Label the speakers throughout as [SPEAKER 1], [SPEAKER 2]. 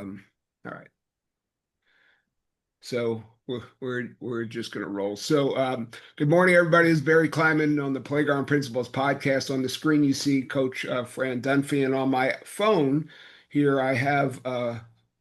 [SPEAKER 1] All right. So we're just going to roll. So good morning, everybody. This is Barry Kleiman on the Playground Principles podcast. On the screen, you see Coach Fran Dunphy, and on my phone here, I have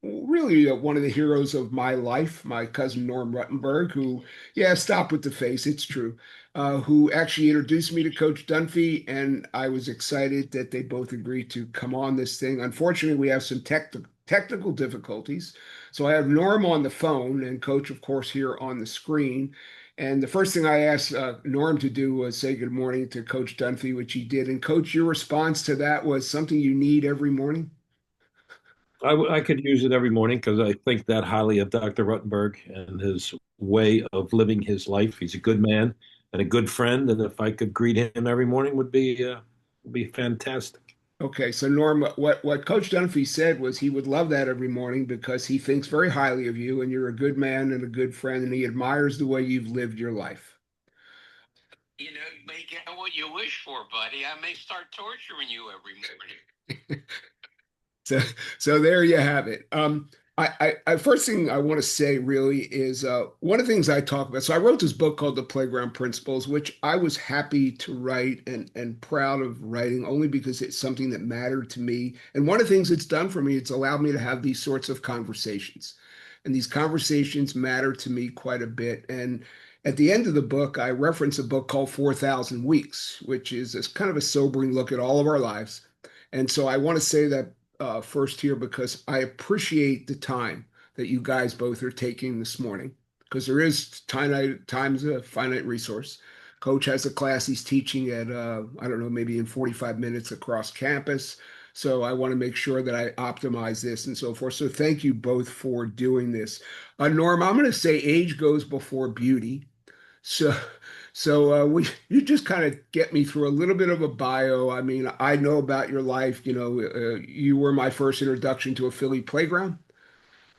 [SPEAKER 1] really one of the heroes of my life, my cousin Norm Ruttenberg, who, yeah, stop with the face. It's true. Who actually introduced me to Coach Dunphy, and I was excited that they both agreed to come on this thing. Unfortunately, we have some technical difficulties. So I have Norm on the phone and Coach, of course, here on the screen. And the first thing I asked Norm to do was say good morning to Coach Dunphy, which he did. And Coach, your response to that was something you need every morning?
[SPEAKER 2] I could use it every morning because I think that highly of Dr. Ruttenberg and his way of living his life. He's a good man and a good friend, and if I could greet him every morning would be fantastic.
[SPEAKER 1] Okay, so Norm, what Coach Dunphy said was he would love that every morning because he thinks very highly of you and you're a good man and a good friend, and he admires the way you've lived your life.
[SPEAKER 3] You may get what you wish for, buddy. I may start torturing you every morning.
[SPEAKER 1] So, so there you have it. I first thing I want to say really is one of the things I talk about. So I wrote this book called The Playground Principles, which I was happy to write and proud of writing only because it's something that mattered to me. And one of the things it's done for me, it's allowed me to have these sorts of conversations. And these conversations matter to me quite a bit. And at the end of the book, I reference a book called 4,000 Weeks, which is this kind of a sobering look at all of our lives. And so I want to say that first here because I appreciate the time that you guys both are taking this morning because there is time's a finite resource. Coach has a class he's teaching at I don't know, maybe in 45 minutes across campus. So I want to make sure that I optimize this and so forth. So thank you both for doing this. Norm, I'm going to say age goes before beauty. So, so we you just kind of get me through a little bit of a bio. I mean, I know about your life. You were my first introduction to a Philly playground,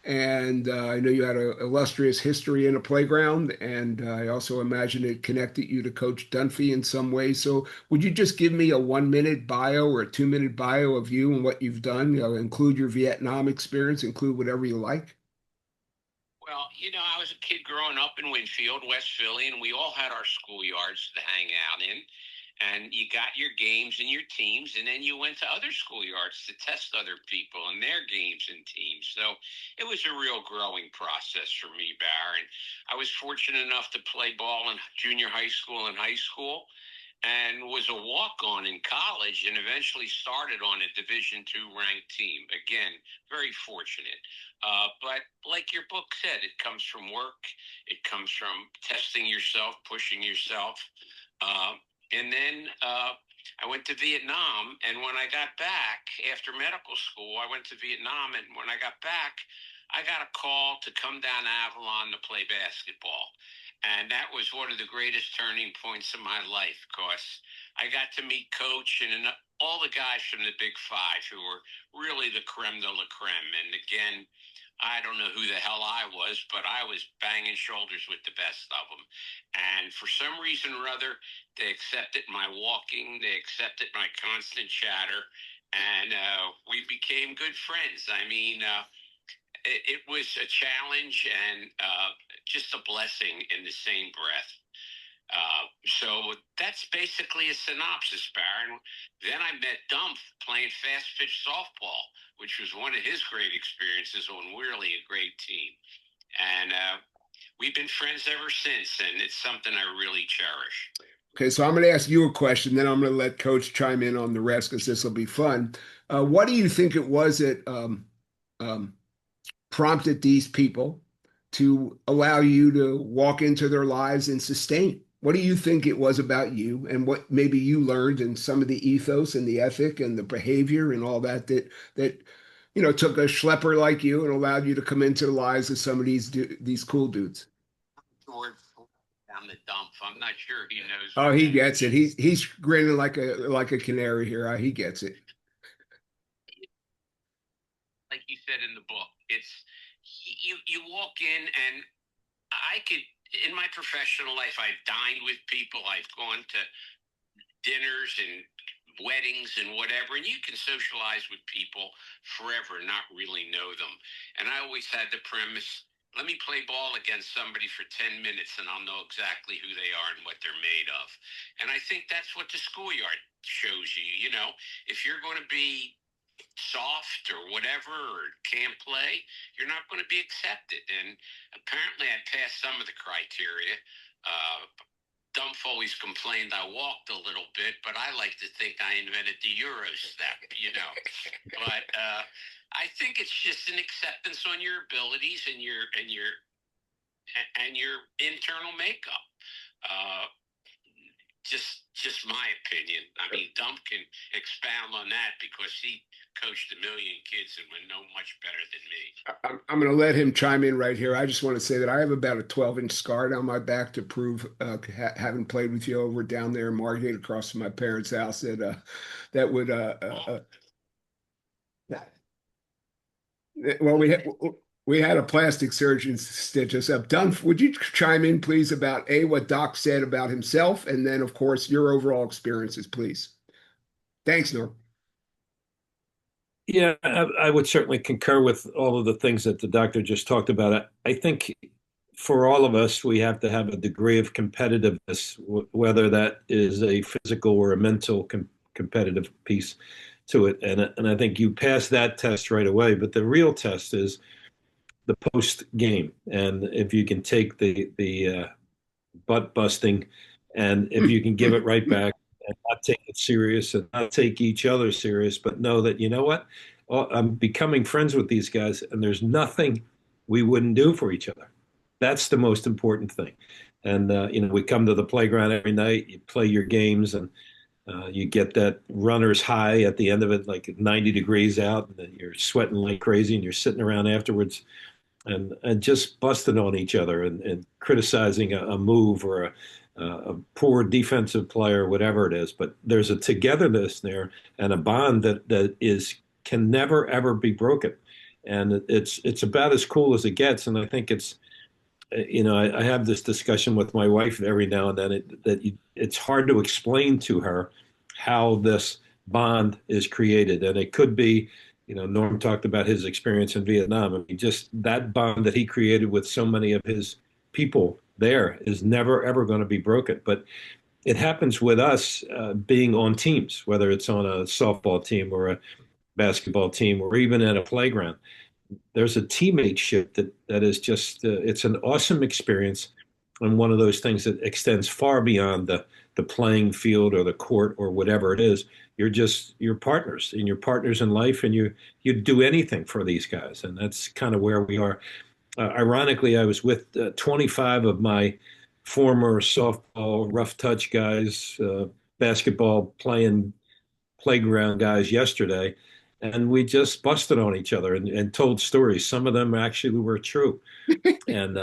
[SPEAKER 1] and I know you had an illustrious history in a playground. And I also imagine it connected you to Coach Dunphy in some way. So, would you just give me a 1 minute bio or a 2 minute bio of you and what you've done? Include your Vietnam experience, include whatever you like.
[SPEAKER 3] Well, I was a kid growing up in Winfield, West Philly, and we all had our schoolyards to hang out in. And you got your games and your teams, and then you went to other schoolyards to test other people and their games and teams. So it was a real growing process for me, Baron. I was fortunate enough to play ball in junior high school and high school, and was a walk-on in college, and eventually started on a Division II ranked team. Again, very fortunate. But like your book said, it comes from work. It comes from testing yourself, pushing yourself. Uh, and then I went to Vietnam, and when I got back after medical school, I went to Vietnam, and when I got back, I got a call to come down to Avalon to play basketball. And that was one of the greatest turning points of my life because I got to meet Coach and all the guys from the Big Five who were really the creme de la creme. And again, I don't know who the hell I was, but I was banging shoulders with the best of them. And for some reason or other, they accepted my walking, they accepted my constant chatter, and we became good friends. I mean, it was a challenge and just a blessing in the same breath. So that's basically a synopsis, Baron. Then I met Dump playing fast pitch softball, which was one of his great experiences on really a great team. And we've been friends ever since, and it's something I really cherish.
[SPEAKER 1] Okay, so I'm going to ask you a question, then I'm going to let Coach chime in on the rest because this will be fun. What do you think it was that um, prompted these people to allow you to walk into their lives and sustain? What do you think it was about you and what maybe you learned in some of the ethos and the ethic and the behavior and all that took a schlepper like you and allowed you to come into the lives of some of these cool dudes?
[SPEAKER 3] George down the dump. I'm not sure he knows
[SPEAKER 1] Oh,
[SPEAKER 3] what
[SPEAKER 1] he
[SPEAKER 3] that
[SPEAKER 1] gets it.
[SPEAKER 3] means.
[SPEAKER 1] He's grinning like a canary here. He gets it.
[SPEAKER 3] Like you said in the book, it's you walk in, and I could, in my professional life, I've dined with people, I've gone to dinners and weddings and whatever, and you can socialize with people forever and not really know them. And I always had the premise, let me play ball against somebody for 10 minutes and I'll know exactly who they are and what they're made of. And I think that's what the schoolyard shows you. You know, if you're going to be soft or whatever or can't play, you're not going to be accepted. And apparently, I passed some of the criteria. Dumph always complained I walked a little bit, but I like to think I invented the Euro step, you know. But I think it's just an acceptance on your abilities and your internal makeup. Uh, just my opinion. I mean, Dump can expound on that because he coached a million kids and would know much better than me.
[SPEAKER 1] I'm going to let him chime in right here. I just want to say that I have about a 12-inch scar down my back to prove, having played with you over down there in Margate across from my parents' house, that would well, we had a plastic surgeon stitch us up. Dunf, would you chime in, please, about what Doc said about himself, and then, of course, your overall experiences, please. Thanks, Norm.
[SPEAKER 2] Yeah, I would certainly concur with all of the things that the doctor just talked about. I think for all of us, we have to have a degree of competitiveness, whether that is a physical or a mental competitive piece to it. And I think you pass that test right away. But the real test is the post game, and if you can take the butt busting, and if you can give it right back and not take it serious and not take each other serious, but know that you know what, I'm becoming friends with these guys, and there's nothing we wouldn't do for each other. That's the most important thing. And we come to the playground every night, you play your games, and you get that runner's high at the end of it, like 90 degrees out, and you're sweating like crazy, and you're sitting around afterwards and just busting on each other and criticizing a move or a poor defensive player, whatever it is. But there's a togetherness there and a bond that is can never ever be broken, and it's about as cool as it gets. And I think I have this discussion with my wife every now and then it's hard to explain to her how this bond is created, and it could be. Norm talked about his experience in Vietnam. I mean, just that bond that he created with so many of his people there is never, ever going to be broken. But it happens with us being on teams, whether it's on a softball team or a basketball team or even at a playground. There's a teammateship that is just, it's an awesome experience and one of those things that extends far beyond the playing field or the court or whatever it is. You're partners and you're partners in life, and you do anything for these guys, and that's kind of where we are. Ironically, I was with 25 of my former softball rough touch guys, basketball playing playground guys yesterday, and we just busted on each other and told stories. Some of them actually were true, and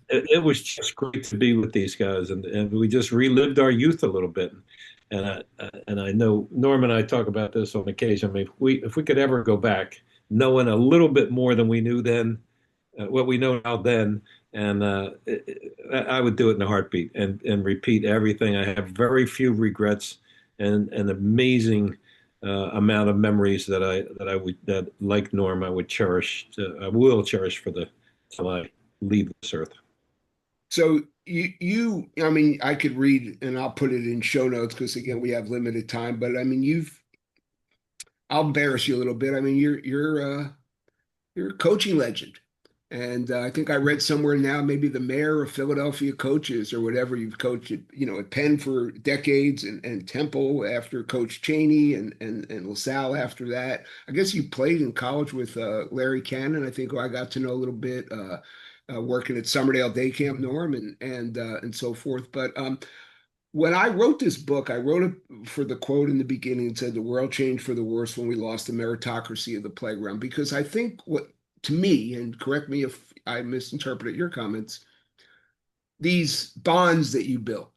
[SPEAKER 2] it was just great to be with these guys, and we just relived our youth a little bit. And I know Norm and I talk about this on occasion. I mean, if we could ever go back, knowing a little bit more than we knew then, what we know now then, and I would do it in a heartbeat and repeat everything. I have very few regrets and an amazing amount of memories that like Norm I would cherish. I will cherish till I leave this earth.
[SPEAKER 1] So I mean, I could read and I'll put it in show notes because again, we have limited time, but I mean, I'll embarrass you a little bit. I mean, you're a coaching legend. And I think I read somewhere now, maybe the mayor of Philadelphia coaches or whatever you've coached at Penn for decades and Temple after Coach Cheney and LaSalle after that. I guess you played in college with Larry Cannon, I think, who I got to know a little bit, working at Summerdale Day Camp, Norm, and so forth. But when I wrote this book, I wrote it for the quote in the beginning. It said, "The world changed for the worse when we lost the meritocracy of the playground." Because I think to me, and correct me if I misinterpreted your comments, these bonds that you built,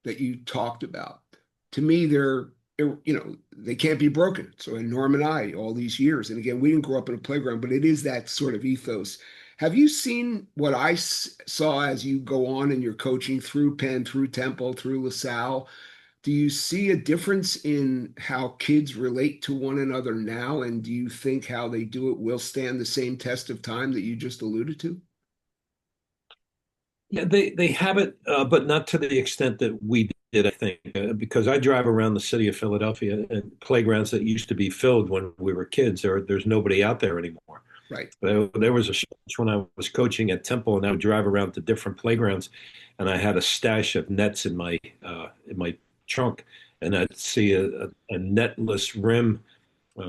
[SPEAKER 1] that you talked about, to me, they can't be broken. So, in Norm and I, all these years, and again, we didn't grow up in a playground, but it is that sort of ethos. Have you seen what I saw as you go on in your coaching through Penn, through Temple, through LaSalle? do you see a difference in how kids relate to one another now? And do you think how they do it will stand the same test of time that you just alluded to?
[SPEAKER 2] Yeah, they have it, but not to the extent that we did, I think, because I drive around the city of Philadelphia and playgrounds that used to be filled when we were kids. There's nobody out there anymore.
[SPEAKER 1] Right.
[SPEAKER 2] There was a stretch when I was coaching at Temple, and I would drive around to different playgrounds, and I had a stash of nets in my trunk, and I'd see a netless rim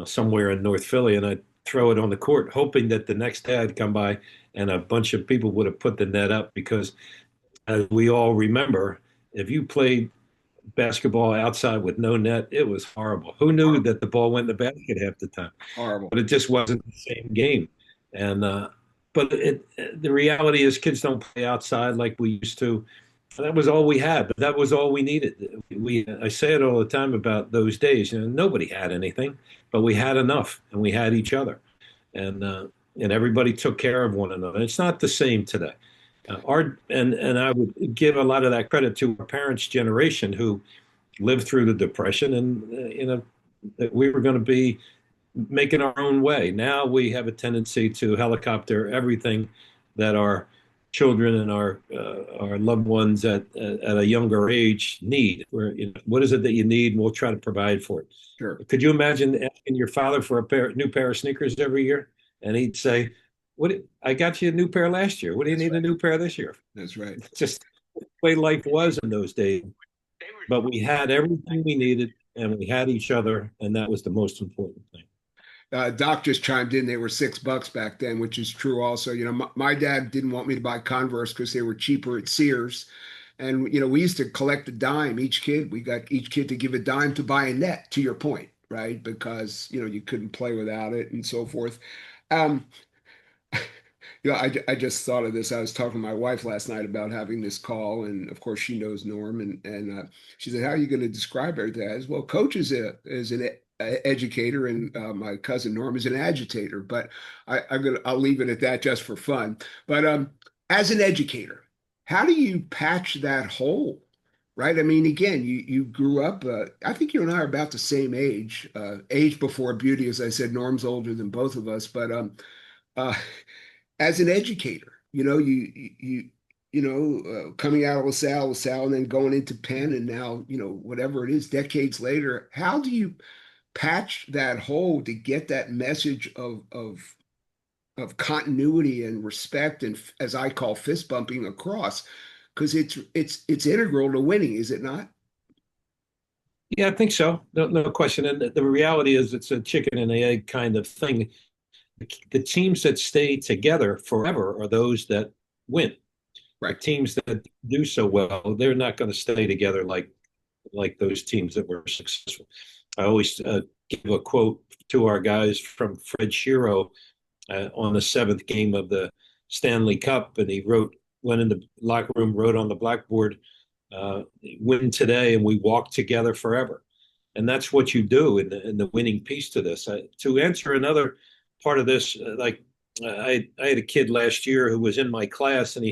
[SPEAKER 2] somewhere in North Philly, and I'd throw it on the court, hoping that the next day I'd come by and a bunch of people would have put the net up because, as we all remember, if you played basketball outside with no net, it was horrible. Who knew that the ball went in the basket half the time?
[SPEAKER 1] Horrible.
[SPEAKER 2] But it just wasn't the same game. And but the reality is, kids don't play outside like we used to. That was all we had, but that was all we needed. I say it all the time about those days. Nobody had anything, but we had enough, and we had each other, and everybody took care of one another. It's not the same today. Our and I would give a lot of that credit to our parents' generation who lived through the Depression, and that we were going to be making our own way. Now we have a tendency to helicopter everything that our children and our loved ones at a younger age need. Where what is it that you need, and we'll try to provide for it.
[SPEAKER 1] Sure.
[SPEAKER 2] Could you imagine asking your father for new pair of sneakers every year, and he'd say, "What? I got you a new pair last year. What do you
[SPEAKER 1] That's
[SPEAKER 2] need a
[SPEAKER 1] right.
[SPEAKER 2] new pair this year?"
[SPEAKER 1] That's right.
[SPEAKER 2] Just the way life was in those days. But we had everything we needed, and we had each other, and that was the most important thing.
[SPEAKER 1] Doc just chimed in. They were $6 back then, which is true. Also, my dad didn't want me to buy Converse because they were cheaper at Sears, and we used to collect a dime each kid. We got each kid to give a dime to buy a net. To your point, right? Because you couldn't play without it and so forth. Um, I just thought of this. I was talking to my wife last night about having this call, and of course she knows Norm, and she said, "How are you going to describe everything?" I said, "Well, Coach is an educator, and my cousin Norm is an agitator." But I'll leave it at that just for fun. But as an educator, how do you patch that hole? Right? I mean, again, you grew up. I think you and I are about the same age, age before beauty, as I said. Norm's older than both of us, but uh, as an educator, coming out of LaSalle, and then going into Penn, and now whatever it is, decades later, how do you patch that hole to get that message of continuity and respect and, as I call, fist bumping across? Because it's integral to winning, is it not?
[SPEAKER 2] Yeah, I think so. No question. And the reality is, it's a chicken and the egg kind of thing. The teams that stay together forever are those that win. The
[SPEAKER 1] Right.
[SPEAKER 2] teams that do so well, they're not going to stay together like those teams that were successful. I always give a quote to our guys from Fred Shiro on the seventh game of the Stanley Cup, and went in the locker room, wrote on the blackboard, "Win today, and we walk together forever." And that's what you do in the winning piece to this. To answer another part of this, I had a kid last year who was in my class, and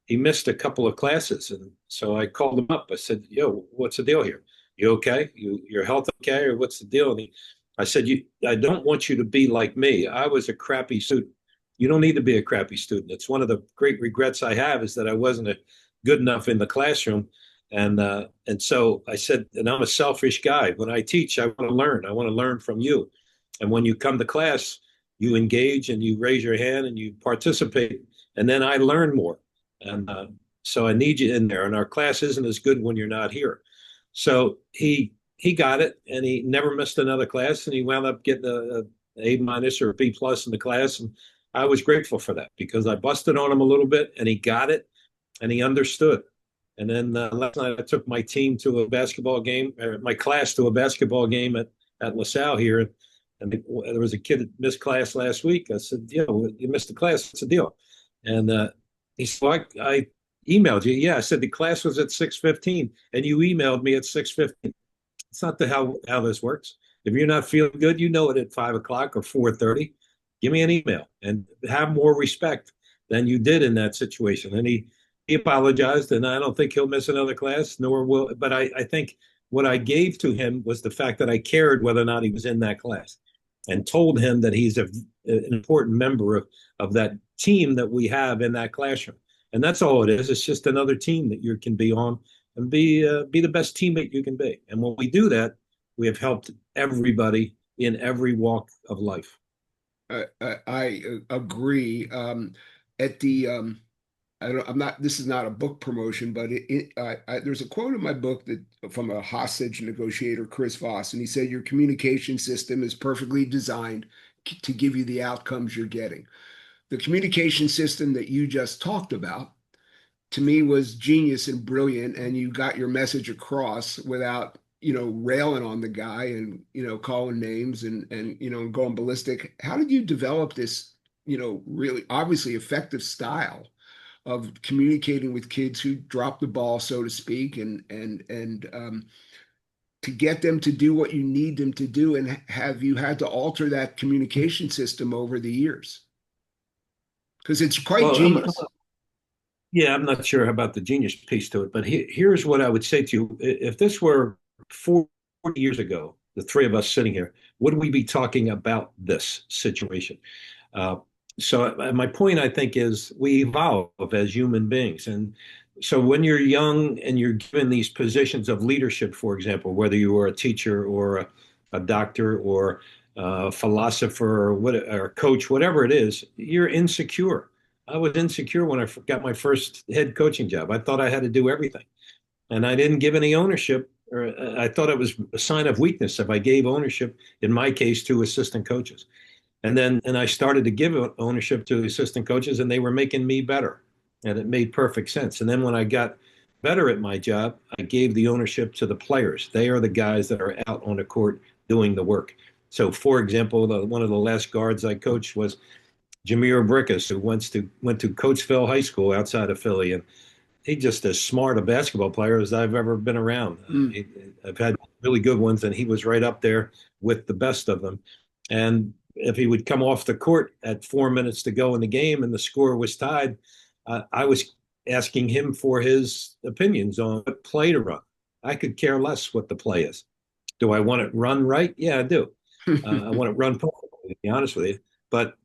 [SPEAKER 2] he missed a couple of classes, and so I called him up. I said, "Yo, what's the deal here? You okay? Your health okay, or what's the deal?" I said, I don't want you to be like me. I was a crappy student. You don't need to be a crappy student. It's one of the great regrets I have is that I wasn't good enough in the classroom. And so I said, and I'm a selfish guy. When I teach, I want to learn. I want to learn from you. And when you come to class, you engage and you raise your hand and you participate. And then I learn more. And so I need you in there. And our class isn't as good when you're not here. So he got it, and he never missed another class, and he wound up getting a A- or a B+ in the class. And I was grateful for that because I busted on him a little bit, and he got it, and he understood. And then last night I took my team to a basketball game, or my class to a basketball game at LaSalle here. And there was a kid that missed class last week. I said, you missed the class. What's the deal? And he said, well, I emailed you. Yeah, I said the class was at 6:15, and you emailed me at 6:15. It's not how this works. If you're not feeling good, you know it at 5 o'clock or 4:30. Give me an email and have more respect than you did in that situation. And he apologized, and I don't think he'll miss another class, nor will. But I think what I gave to him was the fact that I cared whether or not he was in that class, and told him that he's an important member of that team that we have in that classroom. And that's all it is. It's just another team that you can be on, and be the best teammate you can be. And when we do that, we have helped everybody in every walk of life.
[SPEAKER 1] I agree. At the I'm not. This is not a book promotion, but there's a quote in my book that from a hostage negotiator, Chris Voss, and he said, "Your communication system is perfectly designed to give you the outcomes you're getting." The communication system that you just talked about, to me, was genius and brilliant, and you got your message across without, railing on the guy and, calling names and going ballistic. How did you develop this, really obviously effective style of communicating with kids who drop the ball, so to speak, and to get them to do what you need them to do? And have you had to alter that communication system over the years? Because it's quite
[SPEAKER 2] Well,
[SPEAKER 1] genius.
[SPEAKER 2] yeah, I'm not sure about the genius piece to it, but here's what I would say to you. If this were 40 years ago, the three of us sitting here, would we be talking about this situation? Uh, so my point, I think, is we evolve as human beings. And so when you're young and you're given these positions of leadership, for example, whether you are a teacher or a doctor or a philosopher or a coach, whatever it is, you're insecure. I was insecure when I got my first head coaching job. I thought I had to do everything, and I didn't give any ownership. Or I thought it was a sign of weakness if I gave ownership, in my case, to assistant coaches. And I started to give ownership to assistant coaches, and they were making me better, and it made perfect sense. And then when I got better at my job, I gave the ownership to the players. They are the guys that are out on the court doing the work. So, for example, one of the last guards I coached was Jameer Brickus, who went to Coatesville High School outside of Philly, and he's just as smart a basketball player as I've ever been around.
[SPEAKER 1] Mm.
[SPEAKER 2] I've had really good ones, and he was right up there with the best of them. And if he would come off the court at 4 minutes to go in the game and the score was tied, I was asking him for his opinions on what play to run. I could care less what the play is. Do I want it run right? Yeah, I do. I want it run perfectly, to be honest with you. But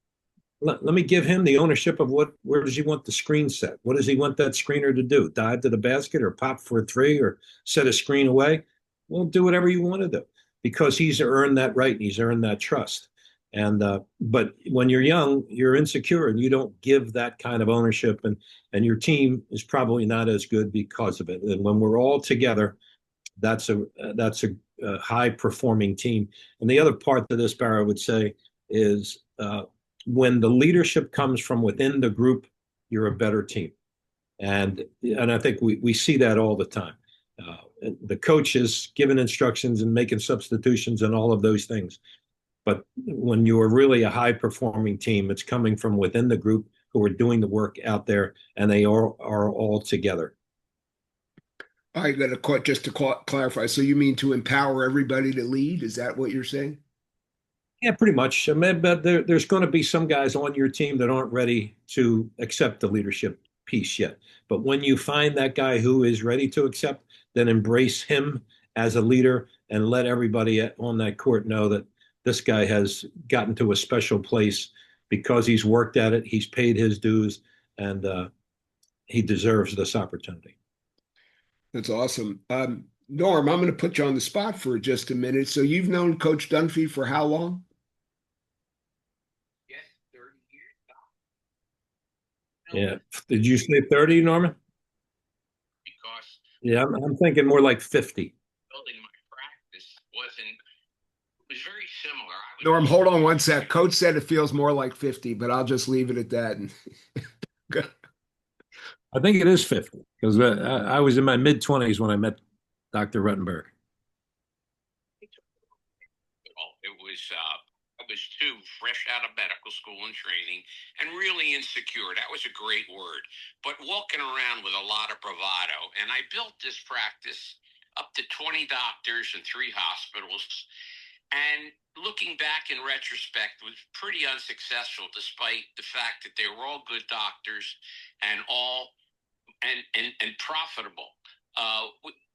[SPEAKER 2] let me give him the ownership of where does he want the screen set? What does he want that screener to do? Dive to the basket or pop for a three or set a screen away? Well, do whatever you want to do because he's earned that right and he's earned that trust. And but when you're young, you're insecure and you don't give that kind of ownership, and your team is probably not as good because of it. And when we're all together, that's a high performing team. And the other part to this, Barry, I would say, is when the leadership comes from within the group, you're a better team. And I think we see that all the time. The coach is giving instructions and making substitutions and all of those things. But when you are really a high performing team, it's coming from within the group who are doing the work out there, and they are all together.
[SPEAKER 1] I got to just to clarify. So you mean to empower everybody to lead? Is that what you're saying?
[SPEAKER 2] Yeah, pretty much. I mean, but there's going to be some guys on your team that aren't ready to accept the leadership piece yet. But when you find that guy who is ready to accept, then embrace him as a leader and let everybody on that court know that this guy has gotten to a special place because he's worked at it, he's paid his dues, and he deserves this opportunity.
[SPEAKER 1] That's awesome. Norm, I'm going to put you on the spot for just a minute. So you've known Coach Dunphy for how long?
[SPEAKER 3] Yes, 30 years. No,
[SPEAKER 2] Yeah. Did you say 30, Norman?
[SPEAKER 3] because
[SPEAKER 2] Yeah, I'm thinking more like 50.
[SPEAKER 3] building my practice was very similar. I would
[SPEAKER 1] Norm,
[SPEAKER 3] just
[SPEAKER 1] hold on one sec. Coach said it feels more like 50, but I'll just leave it at that.
[SPEAKER 2] I think it is 50 because I was in my mid 20s when I met Dr. Ruttenberg.
[SPEAKER 3] I was too fresh out of medical school and training and really insecure. That was a great word, but walking around with a lot of bravado. And I built this practice up to 20 doctors and 3 hospitals. And looking back in retrospect, was pretty unsuccessful, despite the fact that they were all good doctors and all and profitable.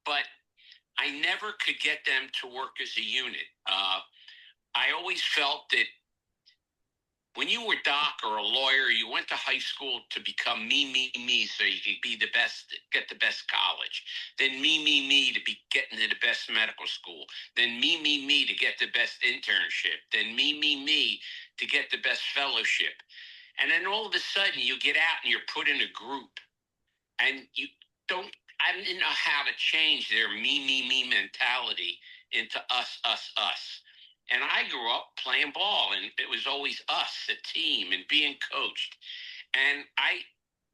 [SPEAKER 3] But I never could get them to work as a unit. I always felt that when you were doc or a lawyer, you went to high school to become me, so you could be the best, get the best college. Then me to be getting to the best medical school. Then me to get the best internship. Then me to get the best fellowship. And then all of a sudden you get out and you're put in a group and you don't, I didn't know how to change their me mentality into us. And I grew up playing ball, and it was always us, the team, and being coached. And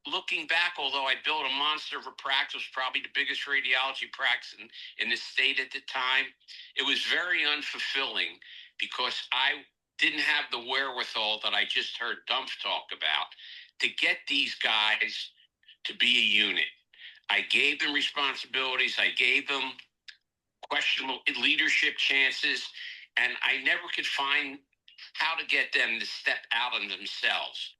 [SPEAKER 3] looking back, although I built a monster of a practice, probably the biggest radiology practice in the state at the time, it was very unfulfilling because I didn't have the wherewithal that I just heard Dumph talk about to get these guys to be a unit. I gave them responsibilities. I gave them questionable leadership chances, and I never could find how to get them to step out on themselves.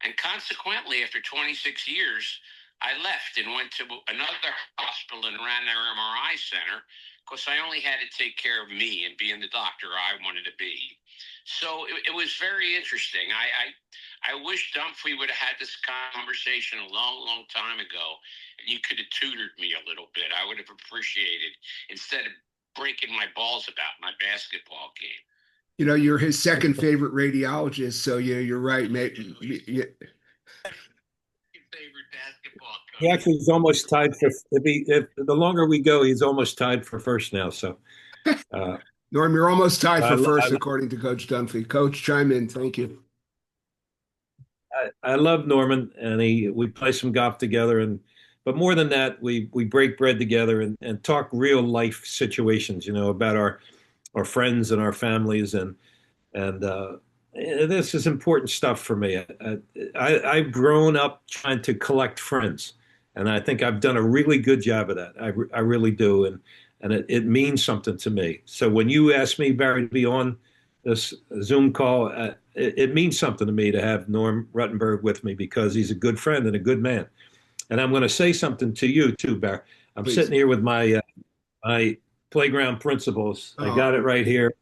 [SPEAKER 3] And consequently, after 26 years, I left and went to another hospital and ran their MRI center because I only had to take care of me and being the doctor I wanted to be. So it was very interesting. I wish Dunphy would have had this conversation a long time ago, and you could have tutored me a little bit. I would have appreciated, instead of breaking my balls about my basketball game.
[SPEAKER 1] You know, you're his second favorite radiologist, so yeah, you're right, mate. Yeah.
[SPEAKER 3] Favorite basketball
[SPEAKER 2] He
[SPEAKER 3] coach.
[SPEAKER 2] actually is almost tied for if the longer we go, he's almost tied for first now. So uh,
[SPEAKER 1] Norm, you're almost tied
[SPEAKER 2] I,
[SPEAKER 1] for
[SPEAKER 2] I
[SPEAKER 1] first, according to Coach Dunphy. Coach, chime in. Thank you.
[SPEAKER 2] I love Norman, and we play some golf together, and but more than that, we break bread together and talk real life situations, about our friends and our families, and this is important stuff for me. I've grown up trying to collect friends, and I think I've done a really good job of that. I really do, and it means something to me. So when you ask me, Barry, to be on this Zoom call, it means something to me to have Norm Ruttenberg with me because he's a good friend and a good man. And I'm going to say something to you too, Barry. I'm
[SPEAKER 1] Please.
[SPEAKER 2] sitting here with my playground principles. I got it right here.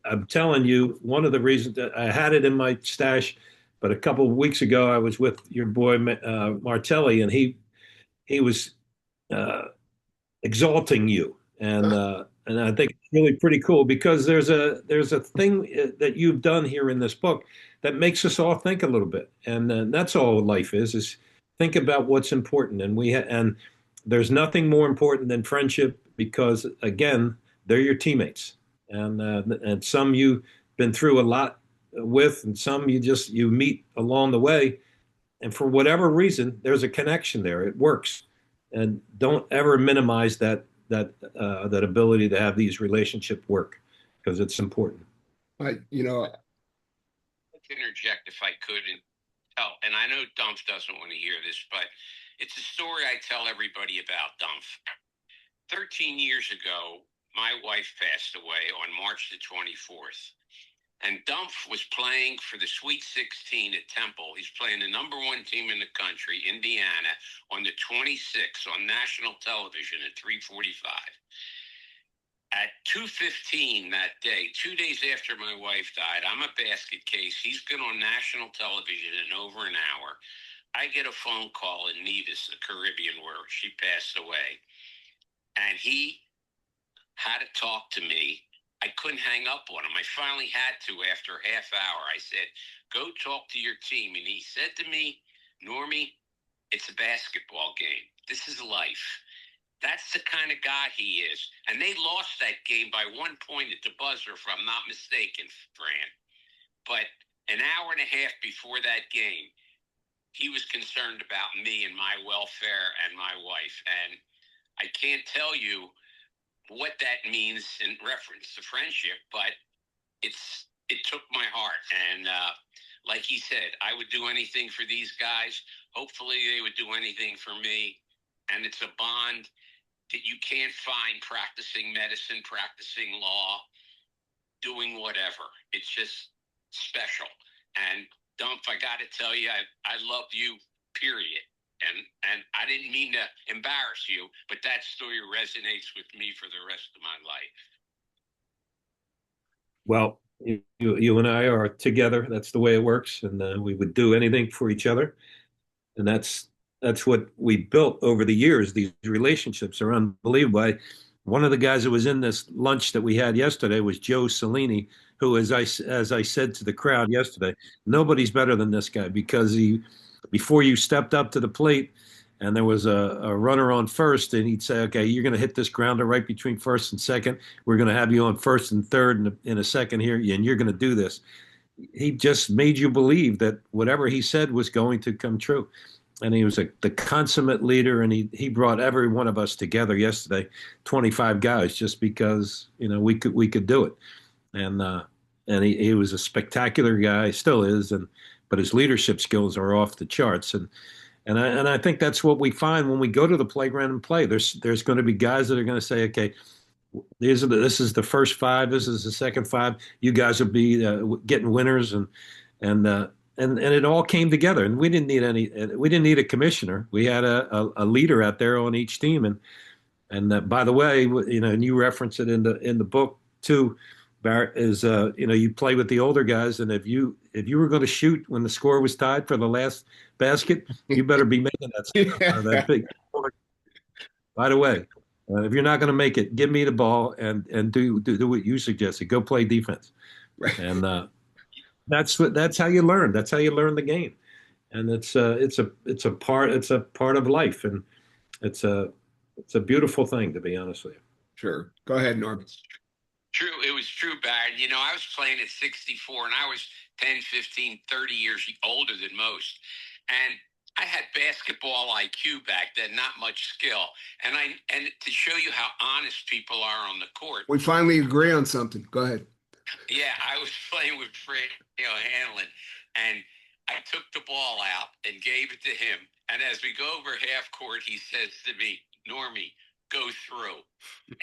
[SPEAKER 2] I'm telling you, one of the reasons that I had it in my stash, but a couple of weeks ago I was with your boy Martelli, and he was uh, exalting you, and I think it's really pretty cool because there's a thing that you've done here in this book that makes us all think a little bit, and that's all life is think about what's important, and there's nothing more important than friendship because again they're your teammates, and some you've been through a lot with, and some you meet along the way, and for whatever reason, there's a connection there. It works, and don't ever minimize that ability to have these relationship work because it's important.
[SPEAKER 1] You know,
[SPEAKER 3] Interject if I could and tell, and I know Dumph doesn't want to hear this, but it's a story I tell everybody about Dumph. 13 years ago, my wife passed away on March the 24th. And Dumph was playing for the Sweet 16 at Temple. He's playing the number one team in the country, Indiana, on the 26th on national television at 3:45. At 2:15 that day, 2 days after my wife died, I'm a basket case. He's been on national television in over an hour. I get a phone call in Nevis, the Caribbean, where she passed away. And he had to talk to me. I couldn't hang up on him. I finally had to after a half hour. I said, go talk to your team. And he said to me, Normie, it's a basketball game. This is life. That's the kind of guy he is. And they lost that game by 1 point at the buzzer, if I'm not mistaken, Fran. But an hour and a half before that game, he was concerned about me and my welfare and my wife. And I can't tell you what that means in reference to friendship, but it took my heart. And like he said, I would do anything for these guys. Hopefully they would do anything for me. And it's a bond that you can't find practicing medicine, practicing law, doing whatever. It's just special. And Dumph, I got to tell you, I love you, period. And I didn't mean to embarrass you, but that story resonates with me for the rest of my life.
[SPEAKER 2] Well, you and I are together. That's the way it works, and we would do anything for each other, and that's what we built over the years. These relationships are unbelievable. One of the guys that was in this lunch that we had yesterday was Joe Cellini, who, as I said to the crowd yesterday, nobody's better than this guy because he, before you stepped up to the plate, and there was a runner on first, and he'd say, "Okay, you're going to hit this grounder right between first and second. We're going to have you on first and third in a second here, and you're going to do this." He just made you believe that whatever he said was going to come true. And he was the consummate leader, and he brought every one of us together yesterday, 25 guys, just because we could do it. And he was a spectacular guy, still is, but his leadership skills are off the charts. And I think that's what we find when we go to the playground and play. There's going to be guys that are going to say, okay, this is the first five. This is the second five. You guys will be getting winners, and and it all came together. And we didn't need a commissioner. We had a leader out there on each team. And by the way, and you reference it in the book too, Barrett, is you play with the older guys, and if you were going to shoot when the score was tied for the last basket, you better be making that stuff, that
[SPEAKER 1] Yeah.
[SPEAKER 2] big. By the way, if you're not going to make it, give me the ball and do what you suggested. Go play defense,
[SPEAKER 1] Right.
[SPEAKER 2] and that's how you learn. That's how you learn the game, and it's a part of life, and it's a beautiful thing, to be honest with you.
[SPEAKER 1] Sure. Go ahead, Norm.
[SPEAKER 3] It's true. It was true, Barry. I was playing at 64 and I was 10, 15, 30 years older than most. And I had basketball IQ back then, not much skill. And to show you how honest people are on the court,
[SPEAKER 1] We finally agree on something. Go ahead.
[SPEAKER 3] yeah, I was playing with Fred Hanlon, and I took the ball out and gave it to him. And as we go over half court, he says to me, Normie, go through.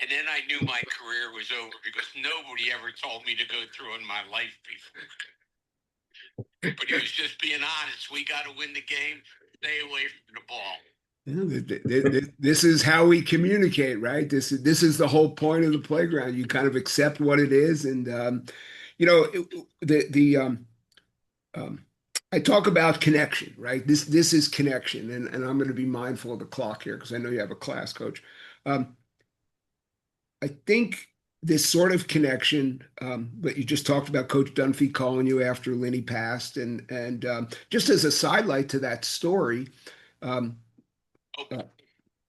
[SPEAKER 3] And then I knew my career was over because nobody ever told me to go through in my life before. But he was just being honest. We got to win the game. Stay away from the ball.
[SPEAKER 1] This is how we communicate, right? This is the whole point of the playground. You kind of accept what it is, and the um, I talk about connection, right? This is connection, and I'm going to be mindful of the clock here because I know you have a class, Coach. Um, I think this sort of connection, but you just talked about Coach Dunphy calling you after Lenny passed, and just as a sidelight to that story. Um,
[SPEAKER 3] Oh,
[SPEAKER 1] uh,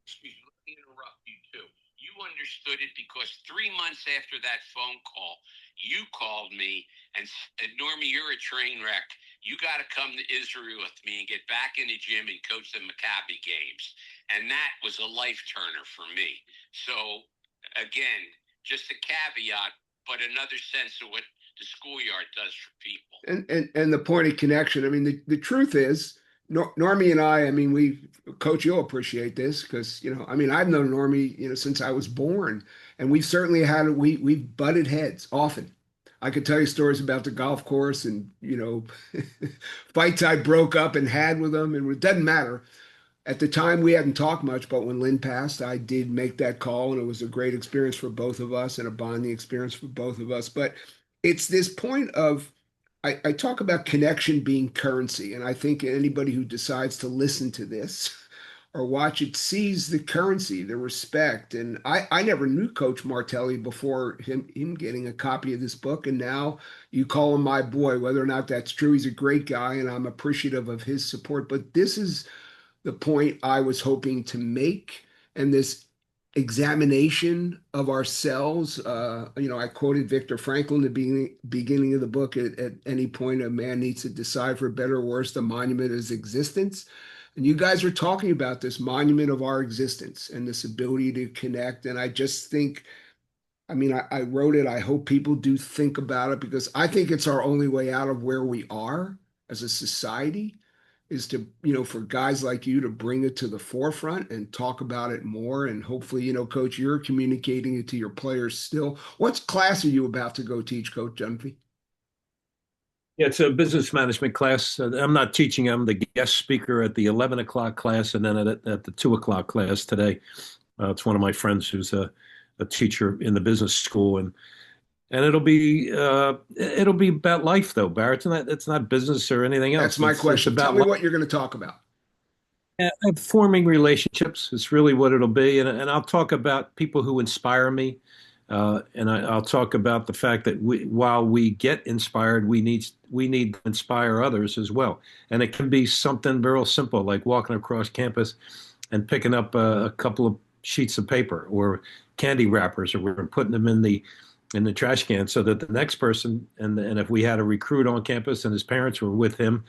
[SPEAKER 3] excuse me, let me interrupt you too. You understood it because 3 months after that phone call, you called me and said, Normie, you're a train wreck. You got to come to Israel with me and get back in the gym and coach the Maccabi games. And that was a life turner for me. So, again, just a caveat, but another sense of what the schoolyard does for people.
[SPEAKER 1] and the point of connection. I mean, the truth is, Normie and I mean, Coach, you'll appreciate this because I mean, I've known Normie, since I was born, and we've certainly we've butted heads often. I could tell you stories about the golf course and fights I broke up and had with him, and it doesn't matter. At the time, we hadn't talked much, but when Lynn passed, I did make that call, and it was a great experience for both of us and a bonding experience for both of us. But it's this point of I talk about connection being currency, and I think anybody who decides to listen to this or watch it sees the currency, the respect. And I never knew Coach Martelli before him getting a copy of this book, and now you call him my boy. Whether or not that's true, he's a great guy, and I'm appreciative of his support. But this is the point I was hoping to make, and this examination of ourselves. I quoted Viktor Frankl in the beginning of the book. At any point, a man needs to decide, for better or worse, the monument is existence. And you guys are talking about this monument of our existence and this ability to connect. And I just think, I mean, I wrote it. I hope people do think about it because I think it's our only way out of where we are as a society is to, for guys like you to bring it to the forefront and talk about it more. And hopefully, Coach, you're communicating it to your players still. What class are you about to go teach, Coach Dunphy?
[SPEAKER 2] Yeah, it's a business management class. I'm not teaching. I'm the guest speaker at the 11 o'clock class and then at the 2 o'clock class today. It's one of my friends who's a teacher in the business school, and it'll be about life though, Barrett. It's not business or anything
[SPEAKER 1] That's
[SPEAKER 2] else.
[SPEAKER 1] my
[SPEAKER 2] It's
[SPEAKER 1] question. Tell
[SPEAKER 2] about
[SPEAKER 1] me
[SPEAKER 2] life.
[SPEAKER 1] what you're going to talk about.
[SPEAKER 2] Forming relationships is really what it'll be, and I'll talk about people who inspire me, I'll talk about the fact that while we get inspired, we need to inspire others as well. And it can be something real simple, like walking across campus and picking up a couple of sheets of paper or candy wrappers, or we're putting them in the trash can, so that the next person, and if we had a recruit on campus and his parents were with him,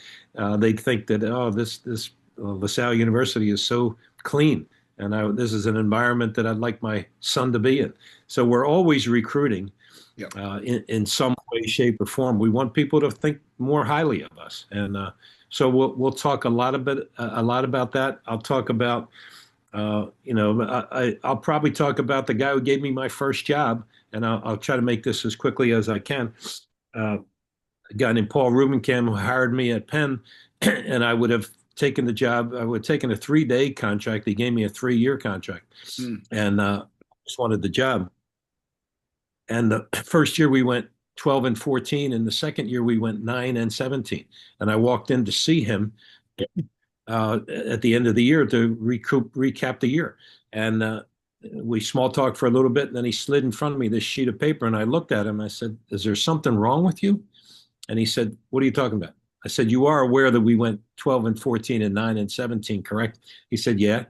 [SPEAKER 2] they'd think that, oh, this LaSalle University is so clean, and this is an environment that I'd like my son to be in. So we're always recruiting
[SPEAKER 1] Yep.
[SPEAKER 2] in some way, shape, or form. We want people to think more highly of us, and so we'll talk a lot about that. I'll talk about I'll probably talk about the guy who gave me my first job, and I'll try to make this as quickly as I can. Uh, a guy named Paul Rubenkamp, who hired me at Penn, and I would have taken the job. I would have taken a 3-day contract. He gave me a 3-year contract,
[SPEAKER 1] Mm.
[SPEAKER 2] and just wanted the job. And the first year we went 12 and 14, and the second year we went 9 and 17. And I walked in to see him at the end of the year to recap the year. And we small talked for a little bit, and then he slid in front of me this sheet of paper, and I looked at him. I said, "Is there something wrong with you?" And he said, "What are you talking about?" I said, "You are aware that we went 12 and 14 and 9 and 17, correct?" He said, "Yeah."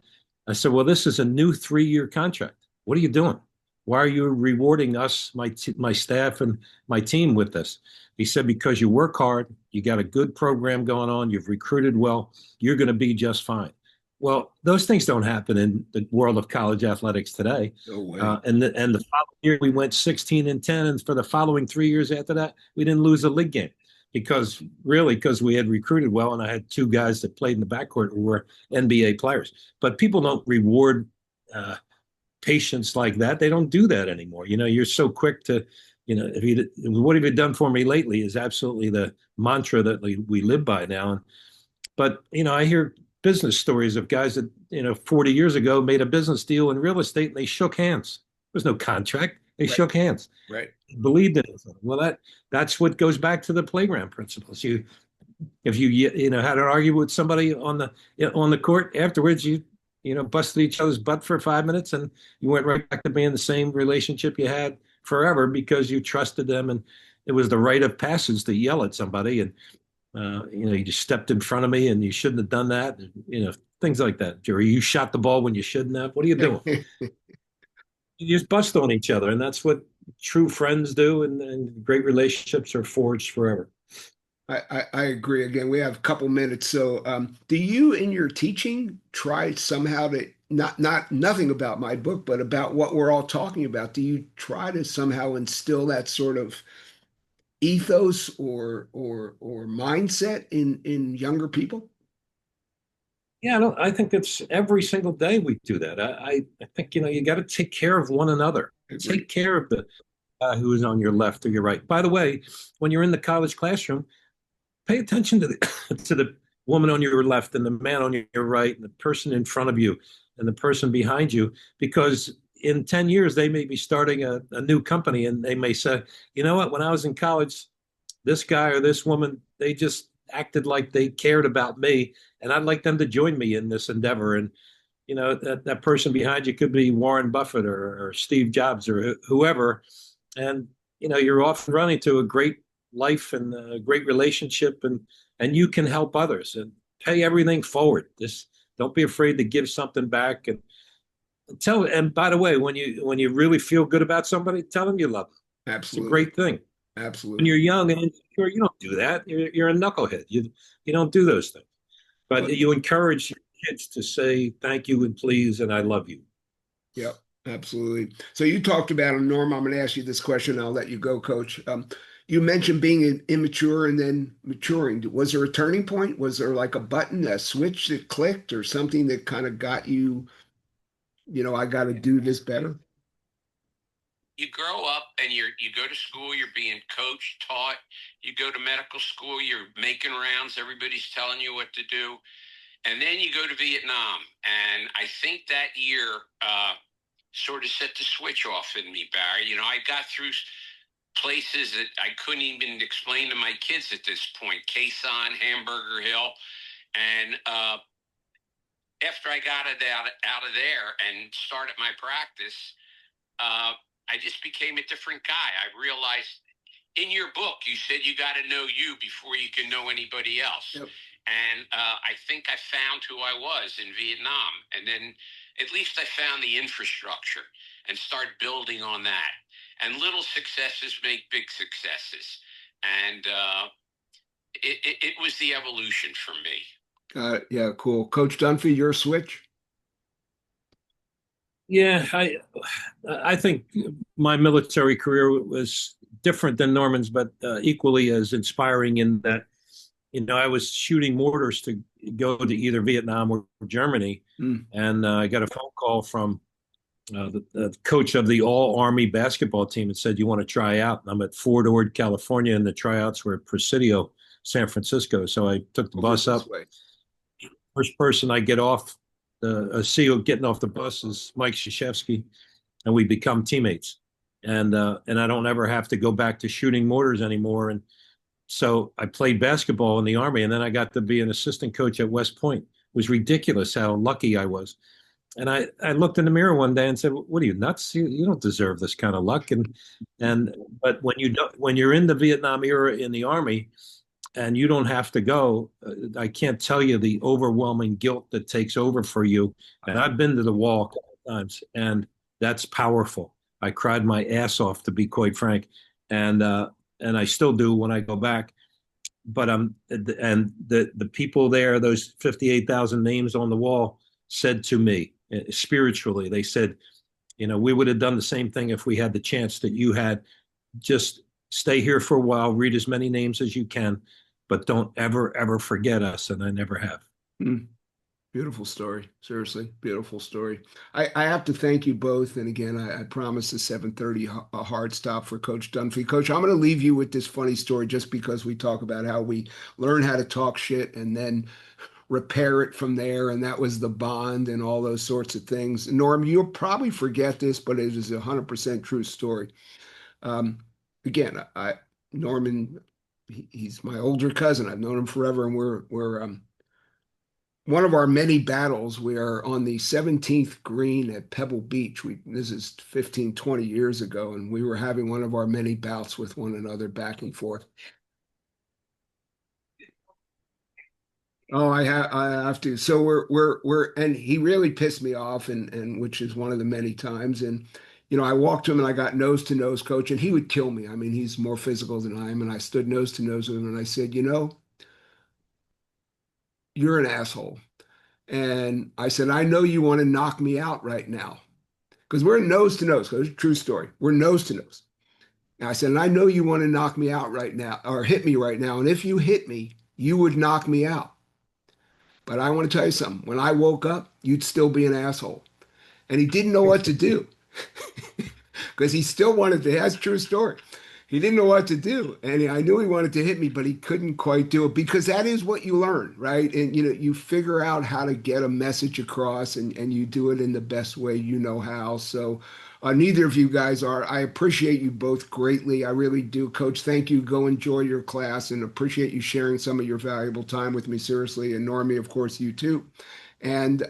[SPEAKER 2] I said, "Well, this is a new 3-year contract. What are you doing? Why are you rewarding us, my staff, and my team with this?" He said, "Because you work hard, you got a good program going on, you've recruited well, you're going to be just fine." Well, those things don't happen in the world of college athletics today.
[SPEAKER 1] No way.
[SPEAKER 2] And the following year we went 16 and 10, and for the following 3 years after that, we didn't lose a league game because we had recruited well, and I had two guys that played in the backcourt who were NBA players. But people don't reward uh, patience like that. They don't do that anymore. You're so quick to, if you what have you done for me lately is absolutely the mantra that we live by now. But I hear business stories of guys that 40 years ago made a business deal in real estate and they shook hands. There was no contract. They
[SPEAKER 1] Right.
[SPEAKER 2] shook hands.
[SPEAKER 1] Right.
[SPEAKER 2] Believed in it. Well, that's what goes back to the playground principles. If you had an argument with somebody on the court afterwards, you busted each other's butt for 5 minutes, and you went right back to being the same relationship you had forever because you trusted them, and it was the rite of passage to yell at somebody, and you just stepped in front of me and you shouldn't have done that, things like that. Jerry, you shot the ball when you shouldn't have. What are you doing? You just bust on each other, and that's what true friends do, and great relationships are forged forever.
[SPEAKER 1] I agree. Again, we have a couple minutes. So, do you in your teaching try somehow to not nothing about my book, but about what we're all talking about? Do you try to somehow instill that sort of ethos or mindset in younger people?
[SPEAKER 2] Yeah, I think that's every single day we do that. I think you got to take care of one another.
[SPEAKER 1] I agree.
[SPEAKER 2] Take care of the guy who is on your left or your right. By the way, when you're in the college classroom, pay attention to the to the woman on your left and the man on your right and the person in front of you and the person behind you, because in 10 years they may be starting a new company, and they may say, you know what, when I was in college, this guy or this woman, they just acted like they cared about me, and I'd like them to join me in this endeavor. And that person behind you could be Warren Buffett or Steve Jobs or whoever, and you're off and running to a great life and a great relationship, and you can help others and pay everything forward. Just don't be afraid to give something back, and and by the way, when you really feel good about somebody, tell them you love them. It's a
[SPEAKER 1] Absolutely.
[SPEAKER 2] great thing. When you're
[SPEAKER 1] Absolutely.
[SPEAKER 2] young and insecure, you don't do that. You're a knucklehead. You don't do those things. But
[SPEAKER 1] Well,
[SPEAKER 2] you encourage your kids to say thank you and please and I love you.
[SPEAKER 1] yep, absolutely. So you talked about a norm. I'm going to ask you this question. I'll let you go, Coach. You mentioned being immature and then maturing. Was there a turning point? Was there like a button, a switch that clicked, or something that kind of got you, I got to do this better?
[SPEAKER 3] you grow up and you go to school, you're being coached, taught. You go to medical school, you're making rounds, everybody's telling you what to do. And then you go to Vietnam. And I think that year sort of set the switch off in me, Barry. I got through places that I couldn't even explain to my kids at this point. Quezon, Hamburger Hill. And after I got it out of there and started my practice, I just became a different guy. I realized in your book, you said you got to know you before you can know anybody else.
[SPEAKER 1] Yep.
[SPEAKER 3] And I think I found who I was in Vietnam. And then at least I found the infrastructure and start building on that. And little successes make big successes. And it was the evolution for me.
[SPEAKER 1] Yeah, cool. Coach Dunphy, your switch?
[SPEAKER 2] Yeah, I think my military career was different than Norman's, but equally as inspiring in that, I was shooting mortars to go to either Vietnam or Germany, and I got a phone call from the coach of the all Army basketball team and said, "You want to try out?" And I'm at Fort Ord, California, and the tryouts were at Presidio, San Francisco. So I took the bus up. First person I get off, the CEO getting off the bus is Mike Krzyzewski, and we become teammates. And I don't ever have to go back to shooting mortars anymore. And so I played basketball in the Army, and then I got to be an assistant coach at West Point. It was ridiculous how lucky I was. And I looked in the mirror one day and said, "What are you, nuts? You don't deserve this kind of luck." And but when you don't, when you're in the Vietnam era in the Army and you don't have to go, I can't tell you the overwhelming guilt that takes over for you. And I've been to the wall a couple of times, and that's powerful. I cried my ass off, to be quite frank, and I still do when I go back. But and the people there, those 58,000 names on the wall, said to me spiritually, they said, we would have done the same thing if we had the chance that you had. Just stay here for a while, read as many names as you can, but don't ever, ever forget us. And I never have.
[SPEAKER 1] Beautiful story. Seriously, beautiful story. I have to thank you both. And again, I promise the 7:30 a hard stop for Coach Dunphy. Coach, I'm going to leave you with this funny story just because we talk about how we learn how to talk shit and then repair it from there. And that was the bond and all those sorts of things. Norm, you'll probably forget this, but it is a 100% true story. Again, Norman, he's my older cousin. I've known him forever, and we're one of our many battles. We are on the 17th green at Pebble Beach. This is 15, 20 years ago, and we were having one of our many bouts with one another back and forth. Oh, I have to. So and he really pissed me off, and which is one of the many times. And I walked to him and I got nose to nose, coach, and he would kill me. I mean, he's more physical than I am, and I stood nose to nose with him, and I said, you're an asshole. And I said, I know you want to knock me out right now because we're nose to nose. Because true story, we're nose to nose. And I said, and I know you want to knock me out right now or hit me right now. And if you hit me, you would knock me out. But I want to tell you something. When I woke up, you'd still be an asshole. And he didn't know what to do because he still wanted to. That's a true story. He didn't know what to do. And I knew he wanted to hit me, but he couldn't quite do it because that is what you learn, right? And you figure out how to get a message across and you do it in the best way you know how. So neither of you guys are. I appreciate you both greatly. I really do. Coach, thank you. Go enjoy your class and appreciate you sharing some of your valuable time with me, seriously. And Normie, of course, you too. And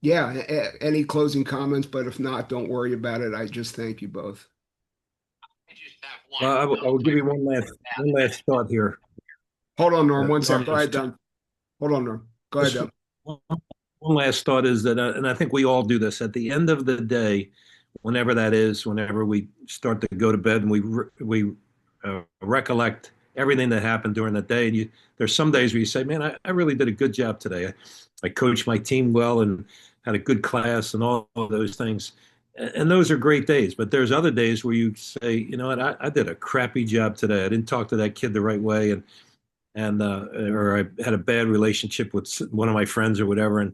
[SPEAKER 1] yeah, any closing comments? But if not, don't worry about it. I just thank you both.
[SPEAKER 2] I will give you one last thought here.
[SPEAKER 1] Hold on, Norm. One second. Go ahead, Don. Hold on, Norm. Go ahead, Don.
[SPEAKER 2] One last thought is that, and I think we all do this, at the end of the day, whenever that is, whenever we start to go to bed and we recollect everything that happened during the day, and there's some days where you say, man, I really did a good job today. I coached my team well and had a good class and all of those things. And those are great days, but there's other days where you say, you know what, I did a crappy job today. I didn't talk to that kid the right way, or I had a bad relationship with one of my friends or whatever. And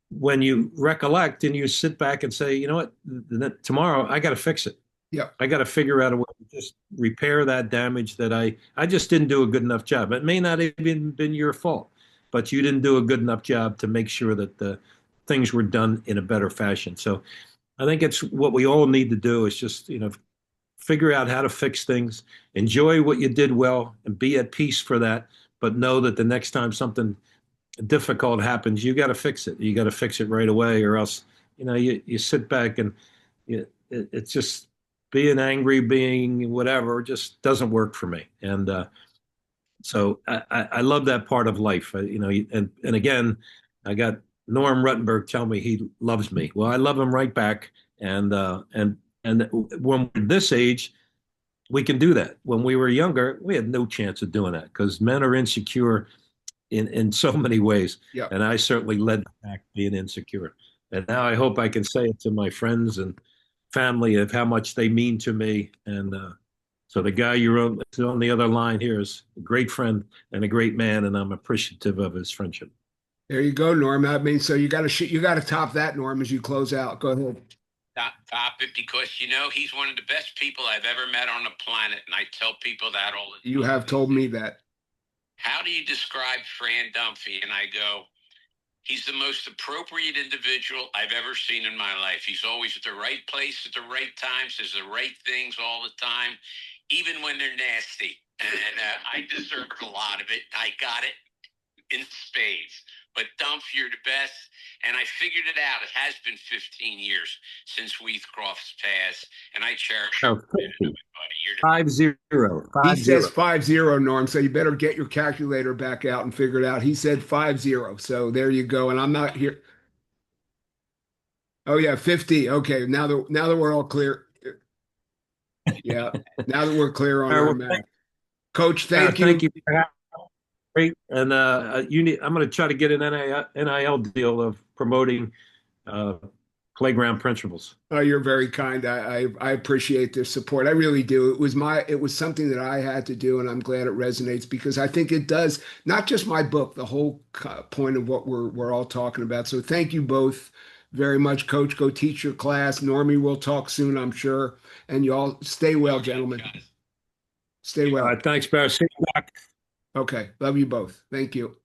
[SPEAKER 2] when you recollect and you sit back and say, you know what, tomorrow I got to fix it.
[SPEAKER 1] Yep.
[SPEAKER 2] I got to figure out a way to just repair that damage that I just didn't do a good enough job. It may not have even been your fault, but you didn't do a good enough job to make sure that the things were done in a better fashion. So I think it's what we all need to do is just, figure out how to fix things, enjoy what you did well, and be at peace for that. But know that the next time something difficult happens, you got to fix it. You got to fix it right away, or else, you sit back and it's just being angry, being whatever, just doesn't work for me. And so I love that part of life. And again, I got Norm Ruttenberg tell me he loves me. Well, I love him right back. And when we're this age, we can do that. When we were younger, we had no chance of doing that because men are insecure in so many ways.
[SPEAKER 1] Yep.
[SPEAKER 2] And I certainly led the pack being insecure. And now I hope I can say it to my friends and family of how much they mean to me. And so the guy you're on the other line here is a great friend and a great man, and I'm appreciative of his friendship.
[SPEAKER 1] There you go, Norm. I mean, so you got to top that, Norm, as you close out. Go ahead.
[SPEAKER 3] Top it because he's one of the best people I've ever met on the planet, and I tell people that all the
[SPEAKER 1] You
[SPEAKER 3] time.
[SPEAKER 1] have told me that.
[SPEAKER 3] How do you describe Fran Dunphy? And I go, he's the most appropriate individual I've ever seen in my life. He's always at the right place at the right time, says the right things all the time, even when they're nasty. And I deserved a lot of it. I got it in spades. But Dump, you're the best. And I figured it out. It has been 15 years since Wheatcroft's passed, and I cherish
[SPEAKER 2] Oh,
[SPEAKER 3] every minute of it, buddy. You're the
[SPEAKER 2] 5-0,
[SPEAKER 1] He
[SPEAKER 2] 5-0.
[SPEAKER 1] says 5-0, Norm. So you better get your calculator back out and figure it out. He said 5-0. So there you go. And I'm not here. Oh yeah, 50. Okay. Now that we're all clear. Yeah. Now that we're clear on
[SPEAKER 2] All right,
[SPEAKER 1] our
[SPEAKER 2] well,
[SPEAKER 1] math. Coach, thank
[SPEAKER 2] thank
[SPEAKER 1] you.
[SPEAKER 2] you for having me. And I'm going to try to get an NIL deal of promoting uh, playground principles.
[SPEAKER 1] Oh, you're very kind. I appreciate the support. I really do. It was something that I had to do, and I'm glad it resonates because I think it does not just my book, the whole point of what we're all talking about. So thank you both very much, Coach. Go teach your class. Normie, we'll talk soon, I'm sure. And you all stay well, gentlemen. Stay
[SPEAKER 2] All
[SPEAKER 1] well.
[SPEAKER 2] right, thanks, Barry. See you back.
[SPEAKER 1] Okay. Love you both. Thank you.